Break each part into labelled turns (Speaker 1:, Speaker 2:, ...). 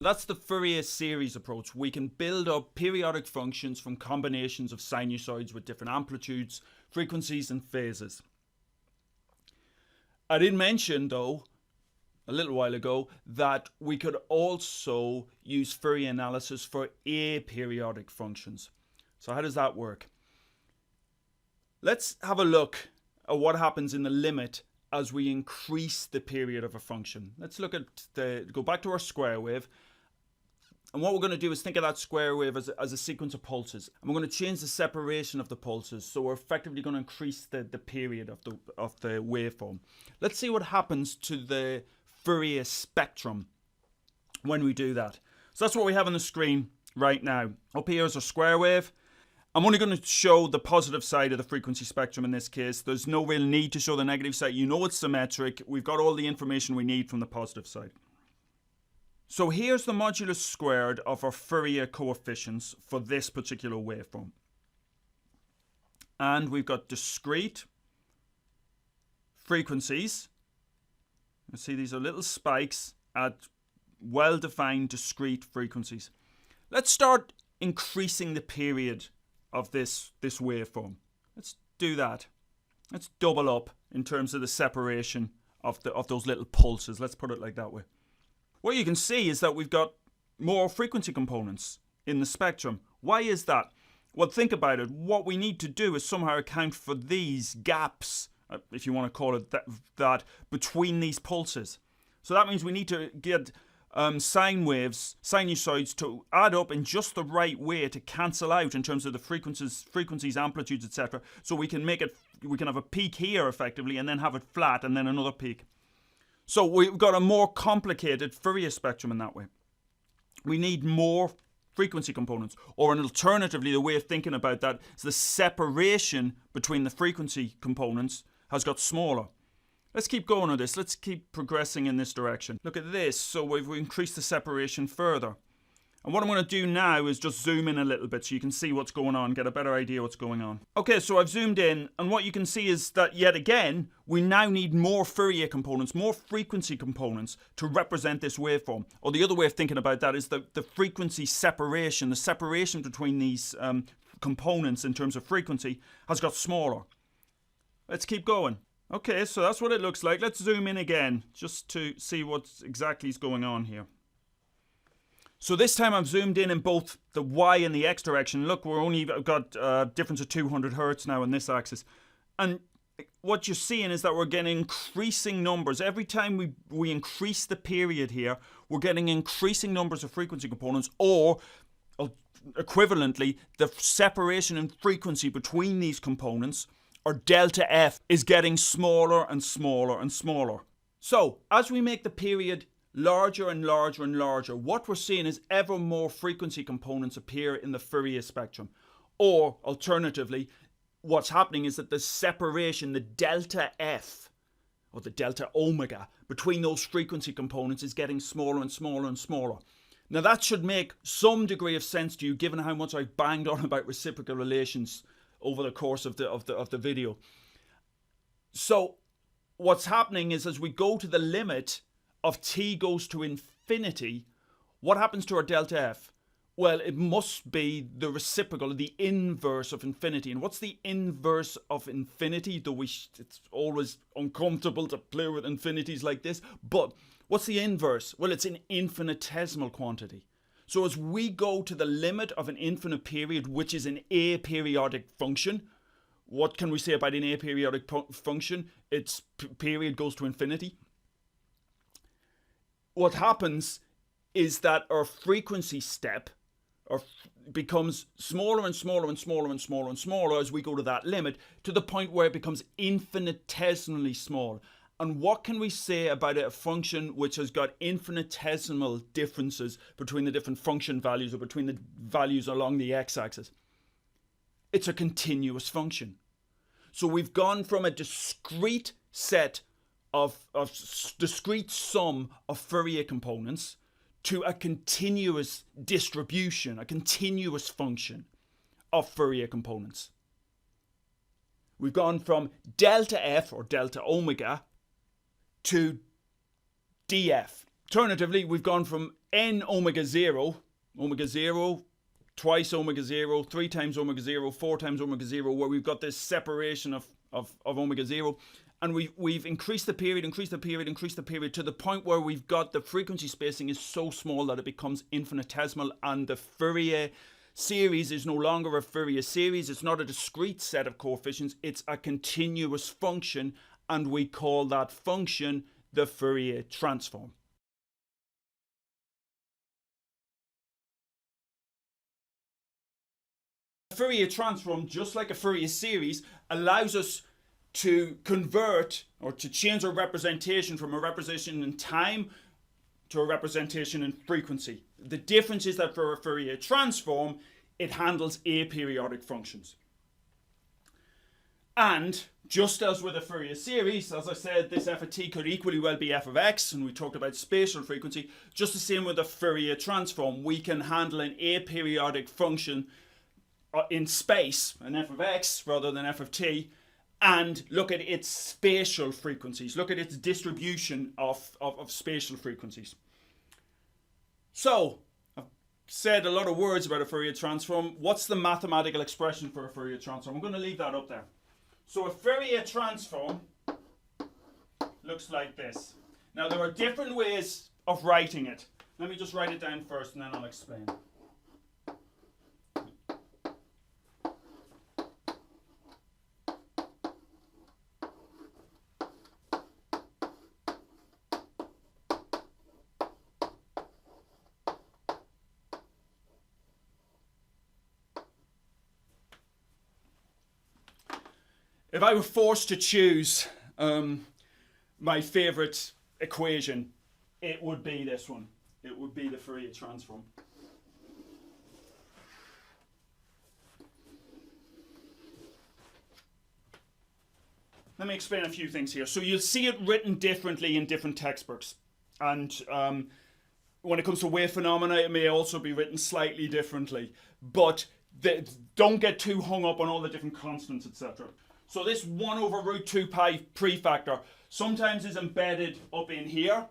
Speaker 1: That's the Fourier series approach. We can build up periodic functions from combinations of sinusoids with different amplitudes, frequencies, and phases. I did mention, though, a little while ago, that we could also use Fourier analysis for aperiodic functions. So how does that work? Let's have a look at what happens in the limit as we increase the period of a function. Let's look at go back to our square wave. And what we're going to do is think of that square wave as a sequence of pulses. And we're going to change the separation of the pulses. So we're effectively going to increase the period of the waveform. Let's see what happens to the Fourier spectrum when we do that. So that's what we have on the screen right now. Up here is a square wave. I'm only going to show the positive side of the frequency spectrum in this case. There's no real need to show the negative side. You know it's symmetric. We've got all the information we need from the positive side. So here's the modulus squared of our Fourier coefficients for this particular waveform. And we've got discrete frequencies. You see these are little spikes at well-defined discrete frequencies. Let's start increasing the period of this waveform. Let's do that. Let's double up in terms of the separation of those little pulses. Let's put it like that way. What you can see is that we've got more frequency components in the spectrum. Why is that? Well, think about it. What we need to do is somehow account for these gaps, if you want to call it that, between these pulses. So that means we need to get sine waves, sinusoids, to add up in just the right way to cancel out in terms of the frequencies, amplitudes, etc. So we can have a peak here effectively, and then have it flat, and then another peak. So we've got a more complicated Fourier spectrum in that way. We need more frequency components. Or alternatively, the way of thinking about that is the separation between the frequency components has got smaller. Let's keep going on this. Let's keep progressing in this direction. Look at this. So we've increased the separation further. And what I'm going to do now is just zoom in a little bit so you can see what's going on, get a better idea what's going on. Okay, so I've zoomed in, and what you can see is that yet again, we now need more Fourier components, more frequency components to represent this waveform. Or the other way of thinking about that is the frequency separation, the separation between these components in terms of frequency has got smaller. Let's keep going. Okay, so that's what it looks like. Let's zoom in again just to see what exactly is going on here. So this time I've zoomed in both the Y and the X direction. Look, we're only got a difference of 200 Hertz now on this axis. And what you're seeing is that we're getting increasing numbers. Every time we increase the period here, we're getting increasing numbers of frequency components, or equivalently, the separation in frequency between these components, or delta F, is getting smaller and smaller and smaller. So as we make the period larger and larger and larger, what we're seeing is ever more frequency components appear in the Fourier spectrum. Or alternatively, what's happening is that the separation, the delta F, or the delta omega, between those frequency components is getting smaller and smaller and smaller. Now that should make some degree of sense to you, given how much I've banged on about reciprocal relations over the course of the video. So what's happening is, as we go to the limit of t goes to infinity, what happens to our delta F? Well, it must be the reciprocal, the inverse of infinity. And what's the inverse of infinity? Though it's always uncomfortable to play with infinities like this. But what's the inverse? Well, it's an infinitesimal quantity. So as we go to the limit of an infinite period, which is an aperiodic function, what can we say about an aperiodic function? Its period goes to infinity. What happens is that our frequency step becomes smaller and smaller and smaller and smaller and smaller as we go to that limit, to the point where it becomes infinitesimally small. And what can we say about a function which has got infinitesimal differences between the different function values, or between the values along the x-axis? It's a continuous function. So we've gone from a discrete set of discrete sum of Fourier components to a continuous distribution, a continuous function of Fourier components. We've gone from delta F, or delta omega, to df, Alternatively, we've gone from n omega 0, twice omega 0, 3 times omega 0, 4 times omega 0, where we've got this separation of omega 0. And we've increased the period to the point where we've got the frequency spacing is so small that it becomes infinitesimal, and the Fourier series is no longer a Fourier series. It's not a discrete set of coefficients. It's a continuous function, and we call that function the Fourier transform. The Fourier transform, just like a Fourier series, allows us to convert or to change a representation from a representation in time to a representation in frequency. The difference is that for a Fourier transform, it handles aperiodic functions. And just as with a Fourier series, as I said, this f of t could equally well be f of x, and we talked about spatial frequency. Just the same with a Fourier transform. We can handle an aperiodic function in space, an f of x rather than f of t, and look at its spatial frequencies, look at its distribution of spatial frequencies. So, I've said a lot of words about a Fourier transform. What's the mathematical expression for a Fourier transform? I'm going to leave that up there. So a Fourier transform looks like this. Now, there are different ways of writing it. Let me just write it down first and then I'll explain. If I were forced to choose my favorite equation, it would be this one. It would be the Fourier transform. Let me explain a few things here. So you'll see it written differently in different textbooks. And when it comes to wave phenomena, it may also be written slightly differently. But don't get too hung up on all the different constants, etc. So this 1 over root 2 pi prefactor sometimes is embedded up in here.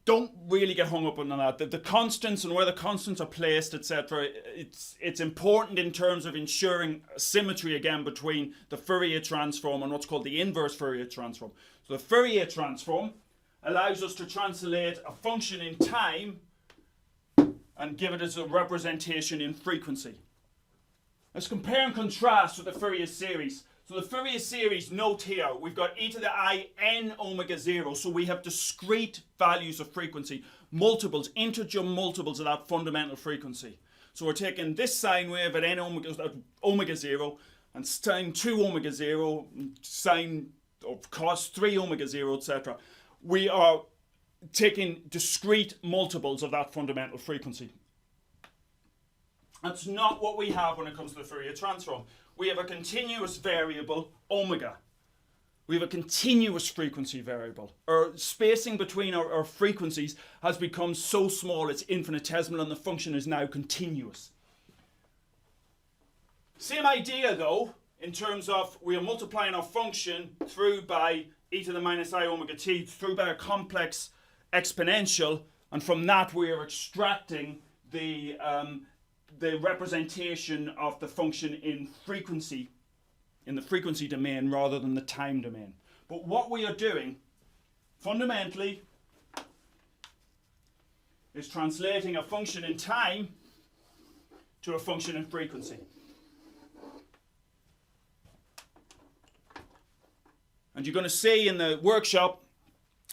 Speaker 1: Don't really get hung up on that. The constants and where the constants are placed, etc. It's important in terms of ensuring symmetry again between the Fourier transform and what's called the inverse Fourier transform. So the Fourier transform allows us to translate a function in time and give it as a representation in frequency. Let's compare and contrast with the Fourier series. So the Fourier series, note here, we've got e to the I n omega 0. So we have discrete values of frequency, multiples, integer multiples of that fundamental frequency. So we're taking this sine wave at n omega 0 and sine 2 omega 0, sine or cos 3 omega 0, etc. We are taking discrete multiples of that fundamental frequency. That's not what we have when it comes to the Fourier transform. We have a continuous variable, omega. We have a continuous frequency variable. Our spacing between our frequencies has become so small it's infinitesimal, and the function is now continuous. Same idea though, in terms of we are multiplying our function through by e to the minus I omega t, through by a complex exponential, and from that we are extracting the representation of the function in frequency, in the frequency domain rather than the time domain. But what we are doing fundamentally is translating a function in time to a function in frequency. And you're going to see in the workshop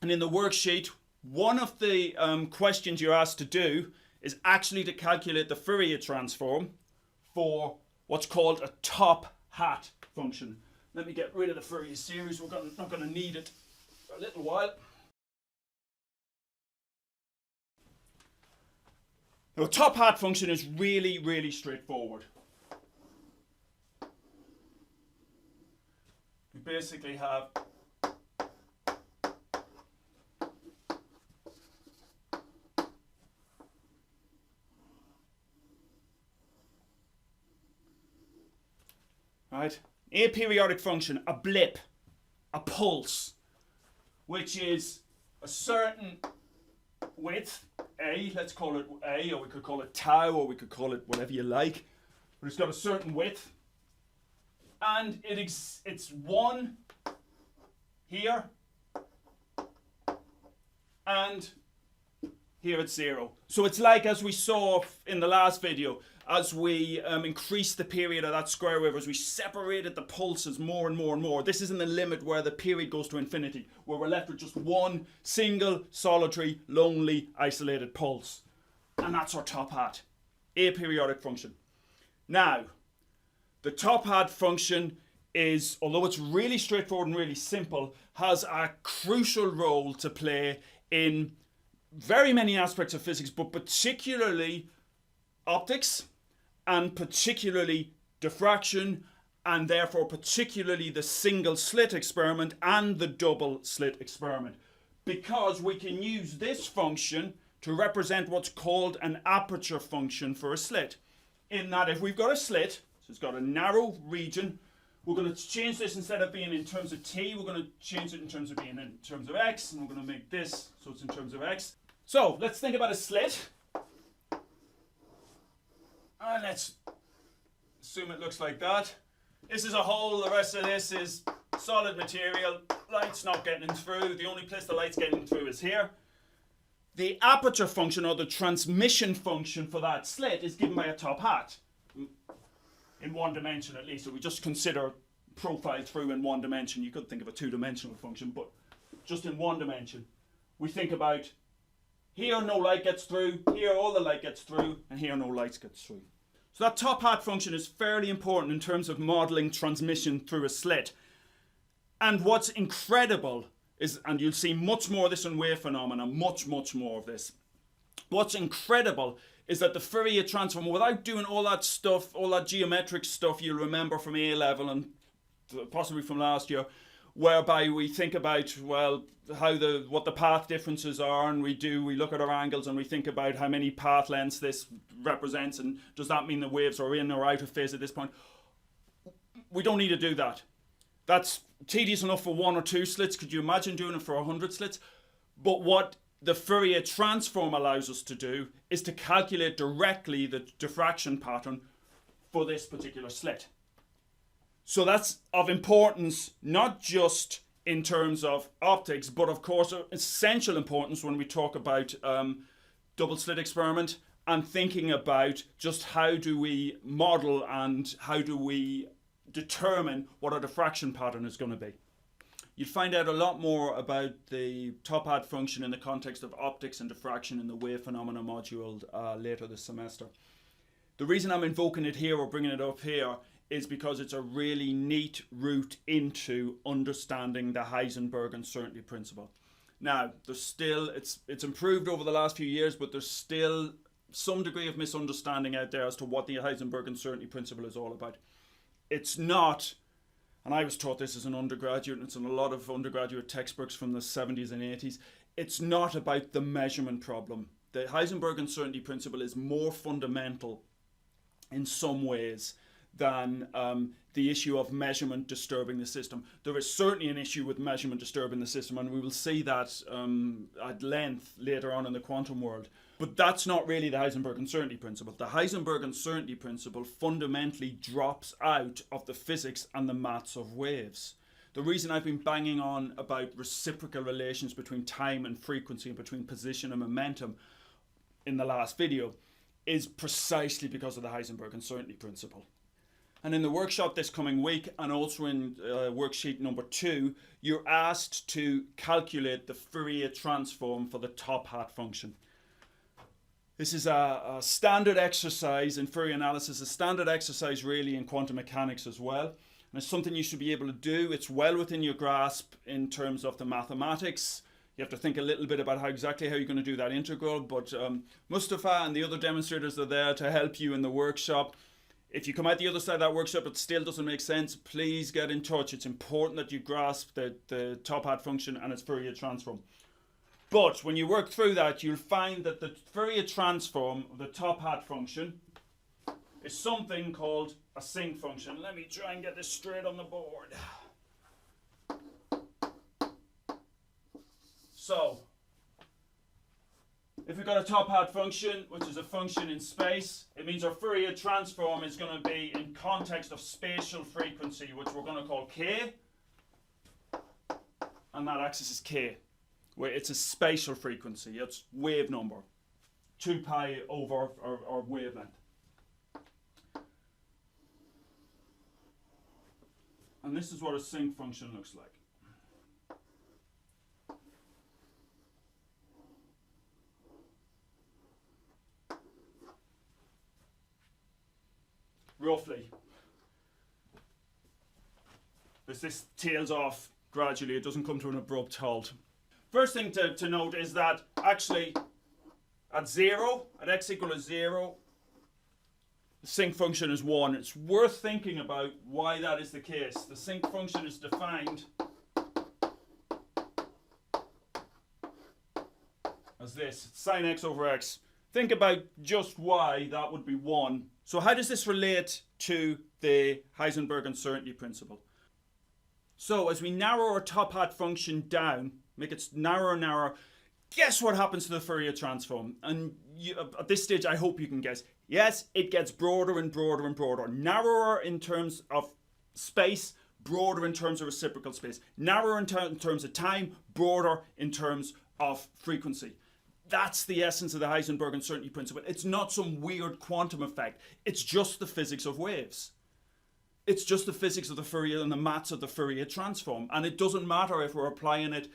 Speaker 1: and in the worksheet, one of the questions you're asked to do is actually to calculate the Fourier transform for what's called a Tophat function. Let me get rid of the Fourier series. We're not going to need it for a little while. Now, a Tophat function is really, really straightforward. We basically have right? Aperiodic function, a blip, a pulse, which is a certain width, A, let's call it A, or we could call it tau, or we could call it whatever you like, but it's got a certain width, and it's 1 here, and here it's 0. So it's like, as we saw in the last video, as we increased the period of that square wave, as we separated the pulses more and more and more, this is in the limit where the period goes to infinity, where we're left with just one single, solitary, lonely, isolated pulse. And that's our top hat, aperiodic function. Now, the top hat function is, although it's really straightforward and really simple, has a crucial role to play in very many aspects of physics, but particularly optics, and particularly diffraction, and therefore particularly the single slit experiment and the double slit experiment, because we can use this function to represent what's called an aperture function for a slit. In that, if we've got a slit, so it's got a narrow region, we're going to change this, instead of being in terms of t, we're going to change it in terms of being in terms of x, and we're going to make this so it's in terms of x. So let's think about a slit. And let's assume it looks like that. This is a hole, the rest of this is solid material. Light's not getting through. The only place the light's getting through is here. The aperture function, or the transmission function for that slit, is given by a top hat. In one dimension at least. So we just consider profile through in one dimension. You could think of a two-dimensional function, but just in one dimension. We think about here no light gets through, here all the light gets through, and here no light gets through. So that top hat function is fairly important in terms of modelling transmission through a slit. And what's incredible is, and you'll see much more of this in wave phenomena, much more of this. What's incredible is that the Fourier transform, without doing all that stuff, all that geometric stuff you'll remember from A level and possibly from last year, whereby we think about, well, what the path differences are, and we look at our angles and we think about how many path lengths this represents, and does that mean the waves are in or out of phase at this point? We don't need to do that. That's tedious enough for 1 or 2 slits. Could you imagine doing it for 100 slits? But what the Fourier transform allows us to do is to calculate directly the diffraction pattern for this particular slit. So that's of importance, not just in terms of optics, but of course essential importance when we talk about double slit experiment and thinking about just how do we model and how do we determine what our diffraction pattern is going to be. You'll find out a lot more about the top hat function in the context of optics and diffraction in the wave phenomena module later this semester. The reason I'm invoking it here or bringing it up here is because it's a really neat route into understanding the Heisenberg uncertainty principle. Now, there's still, it's improved over the last few years, but there's still some degree of misunderstanding out there as to what the Heisenberg uncertainty principle is all about. It's not, and I was taught this as an undergraduate, and it's in a lot of undergraduate textbooks from the 70s and 80s, it's not about the measurement problem. The Heisenberg uncertainty principle is more fundamental in some ways than the issue of measurement disturbing the system. There is certainly an issue with measurement disturbing the system, and we will see that at length later on in the quantum world. But that's not really the Heisenberg uncertainty principle. The Heisenberg uncertainty principle fundamentally drops out of the physics and the maths of waves. The reason I've been banging on about reciprocal relations between time and frequency and between position and momentum in the last video is precisely because of the Heisenberg uncertainty principle. And in the workshop this coming week, and also in worksheet number 2, you're asked to calculate the Fourier transform for the top hat function. This is a standard exercise in Fourier analysis, a standard exercise really in quantum mechanics as well. And it's something you should be able to do. It's well within your grasp in terms of the mathematics. You have to think a little bit about exactly how you're going to do that integral, but Mustafa and the other demonstrators are there to help you in the workshop. If you come out the other side of that workshop, it still doesn't make sense, please get in touch. It's important that you grasp the top hat function and its Fourier transform. But when you work through that, you'll find that the Fourier transform of the top hat function is something called a sinc function. Let me try and get this straight on the board. So, if we've got a Tophat function, which is a function in space, it means our Fourier transform is going to be in context of spatial frequency, which we're going to call k, and that axis is k, where it's a spatial frequency, it's wave number, 2 pi over our wavelength. And this is what a sinc function looks like. Roughly. As this tails off gradually, it doesn't come to an abrupt halt. First thing to note is that actually at 0, at x equal to 0, the sinc function is 1. It's worth thinking about why that is the case. The sinc function is defined as this, sine x over x. Think about just why that would be 1. So how does this relate to the Heisenberg uncertainty principle? So as we narrow our Tophat function down, make it narrower and narrower, guess what happens to the Fourier transform? And at this stage, I hope you can guess. Yes, it gets broader and broader and broader. Narrower in terms of space, broader in terms of reciprocal space. Narrower in terms of time, broader in terms of frequency. That's the essence of the Heisenberg uncertainty principle. It's not some weird quantum effect. It's just the physics of waves. It's just the physics of the Fourier and the maths of the Fourier transform. And it doesn't matter if we're applying it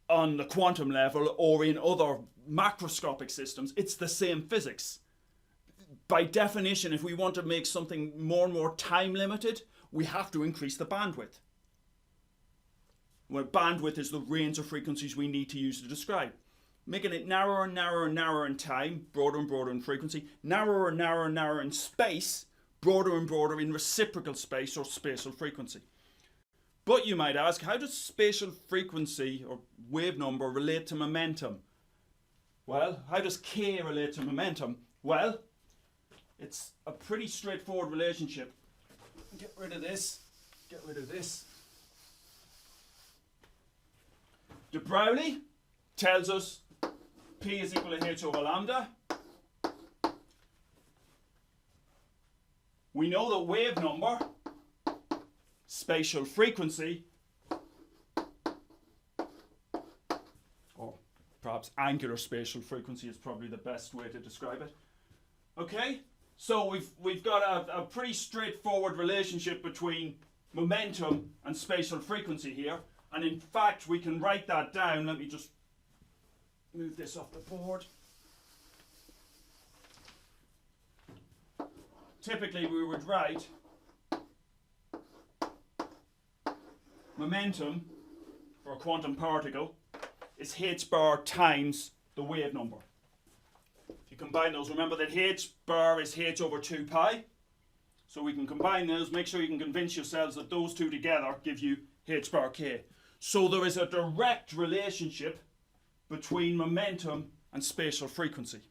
Speaker 1: on the quantum level or in other macroscopic systems. It's the same physics. By definition, if we want to make something more and more time limited, we have to increase the bandwidth. Well, bandwidth is the range of frequencies we need to use to describe. Making it narrower and narrower and narrower in time, broader and broader in frequency, narrower and narrower and narrower in space, broader and broader in reciprocal space or spatial frequency. But you might ask, how does spatial frequency or wave number relate to momentum? Well, how does k relate to momentum? Well, it's a pretty straightforward relationship. Get rid of this, get rid of this. De Broglie tells us P is equal to h over lambda. We know that wave number, spatial frequency, or perhaps angular spatial frequency is probably the best way to describe it. Okay, so we've got a pretty straightforward relationship between momentum and spatial frequency here, and in fact we can write that down. Let me just move this off the board. Typically we would write momentum for a quantum particle is h bar times the wave number. If you combine those, remember that h bar is h over 2 pi. So we can combine those, make sure you can convince yourselves that those two together give you h bar k. So there is a direct relationship between momentum and spatial frequency.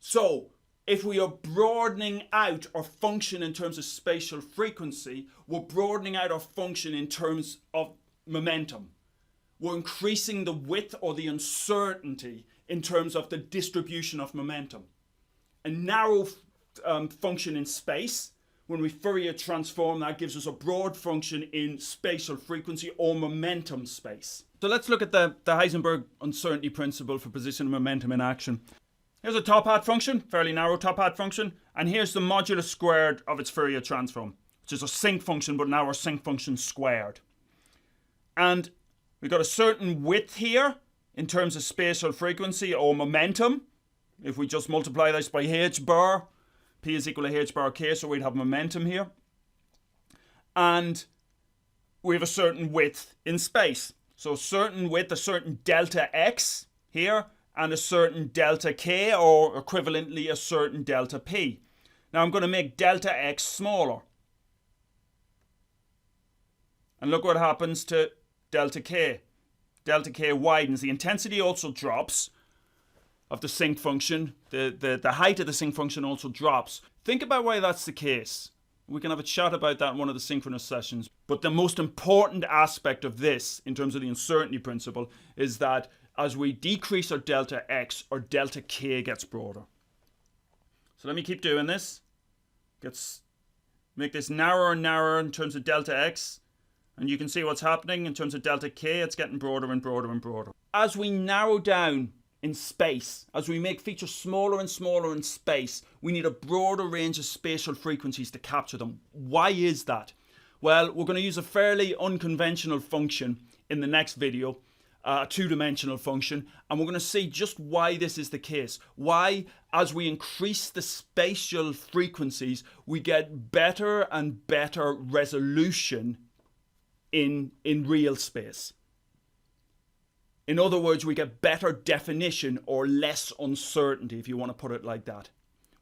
Speaker 1: So if we are broadening out our function in terms of spatial frequency, we're broadening out our function in terms of momentum. We're increasing the width or the uncertainty in terms of the distribution of momentum. A narrow function in space, when we Fourier transform, that gives us a broad function in spatial frequency or momentum space. So let's look at the Heisenberg uncertainty principle for position and momentum in action. Here's a Tophat function, fairly narrow Tophat function, and here's the modulus squared of its Fourier transform, which is a sinc function, but now our sinc function squared. And we've got a certain width here in terms of spatial frequency or momentum. If we just multiply this by h bar, p is equal to h bar k, so we'd have momentum here. And we have a certain width in space. So a certain width, a certain delta x here, and a certain delta k, or equivalently a certain delta p. Now I'm going to make delta x smaller. And look what happens to delta k. Delta k widens. The intensity also drops of the sinc function. The height of the sinc function also drops. Think about why that's the case. We can have a chat about that in one of the synchronous sessions. But the most important aspect of this, in terms of the uncertainty principle, is that as we decrease our delta x, our delta k gets broader. So let me keep doing this. Make this narrower and narrower in terms of delta x. And you can see what's happening in terms of delta k. It's getting broader and broader and broader. As we narrow down in space, as we make features smaller and smaller in space, we need a broader range of spatial frequencies to capture them. Why is that? Well, we're going to use a fairly unconventional function in the next video, a two-dimensional function, and we're going to see just why this is the case. Why, as we increase the spatial frequencies, we get better and better resolution in real space. In other words, we get better definition or less uncertainty, if you want to put it like that.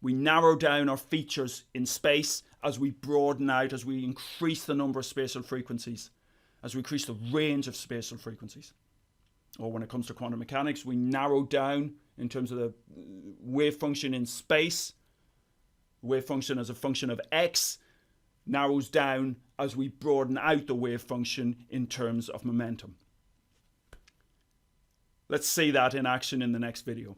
Speaker 1: We narrow down our features in space as we broaden out, as we increase the number of spatial frequencies, as we increase the range of spatial frequencies. Or when it comes to quantum mechanics, we narrow down in terms of the wave function in space. Wave function as a function of x narrows down as we broaden out the wave function in terms of momentum. Let's see that in action in the next video.